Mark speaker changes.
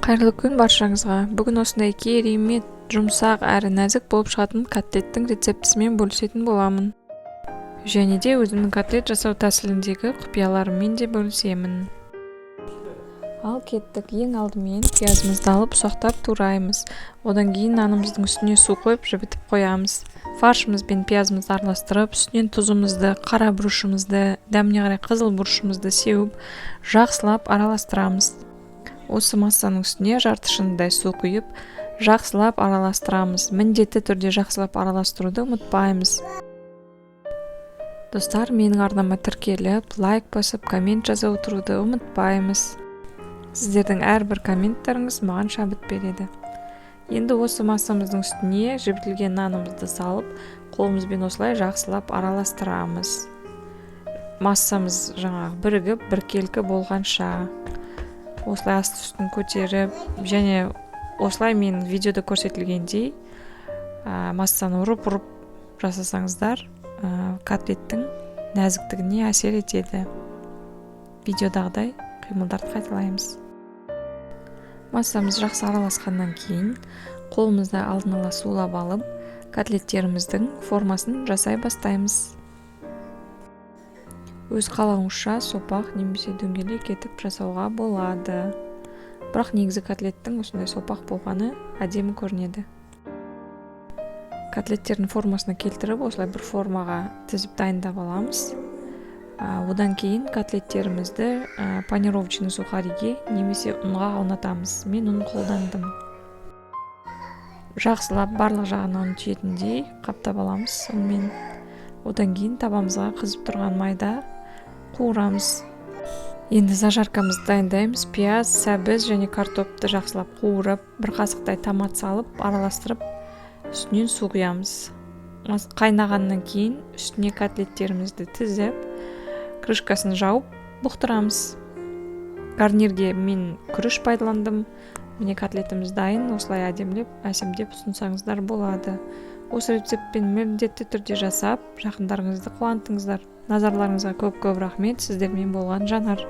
Speaker 1: Қайырлы күн баршаңызға. Бүгін осындай керемет, жұмсақ әрі нәзік болып шығатын котлеттің рецептісімен бөлісетін боламын. Және де өзімнің котлет жасау тәсіліндегі құпияларыммен де бөлісемін. Ал кеттік. Ең алдымен пиязымызды алып ұсақтап тураймыз. Одан кейін нанымыздың үстіне су қойып жібітіп қоямыз. Фаршымыз бен пиязымызды араластырып, үстінен тұзымызды, қара бұрышымызды, дәміне қарай қызыл бұрышымызды сеуіп, жақсылап араластырамыз. Осы массаның үстіне жарты шыныдай су құйып, жақсылап араластырамыз. Міндетті түрде жақсылап араластыруды ұмытпаймыз. Достар, менің арнама тіркеліп, лайк басып, коммент жаза отыруды ұмытпаймыз. Сіздердің әрбір комменттарыңыз маған шабыт береді. Енді осы массамыздың үстіне жібітілген нанымызды салып, қолымызбен осылай жақсылап араластырамыз. Массамыз жаңағы бірігіп, біркелкі болғанша осылай асты үстін көтеріп, және осылай мен видеода көрсетілгендей массаны ұрып жасасаңыздар, котлеттің нәзіктігіне әсер етеді. Видеодағыдай қимылдарды қайталаймыз. Массамыз жақсы араласқаннан кейін қолымызды алдын ала сулап алып, котлеттеріміздің формасын жасай бастаймыз. Өз қалауыңызша сопақ немесе дөңгелек етіп жасауға болады. Бірақ негізі котлеттің осындай сопақ болғаны әдемі көрінеді. Котлеттердің формасына келтіріп, осылай бір формаға тізіп дайындап аламыз. Одан кейін котлеттерімізді панировочный сухариге немесе ұнға аунатамыз. Мен ұн қолдандым. Жақсылап барлық жағына ұн тиетіндей қаптап аламыз. Сонымен одан кейін табамызға қызып тұрған майда қуырамыз. Енді зажаркамызды дайындаймыз. Пияз, сәбіз және картопты жақсылап қуырып, бір қасықтай томат салып, араластырып, үстінен су құямыз. Қайнағаннан кейін үстіне котлеттерімізді тізіп, крышкасын жауып, бұқтырамыз. Гарнирге мен күріш пайдаландым. Міне котлетіміз дайын. Осылай әдемілеп, әсемдеп ұсынсаңыздар болады. Осы рецептпен міндетті түрде жасап, жақындарыңызды қуантыңыздар. Назарларыңызға көп рахмет. Сіздермен болған Жанар.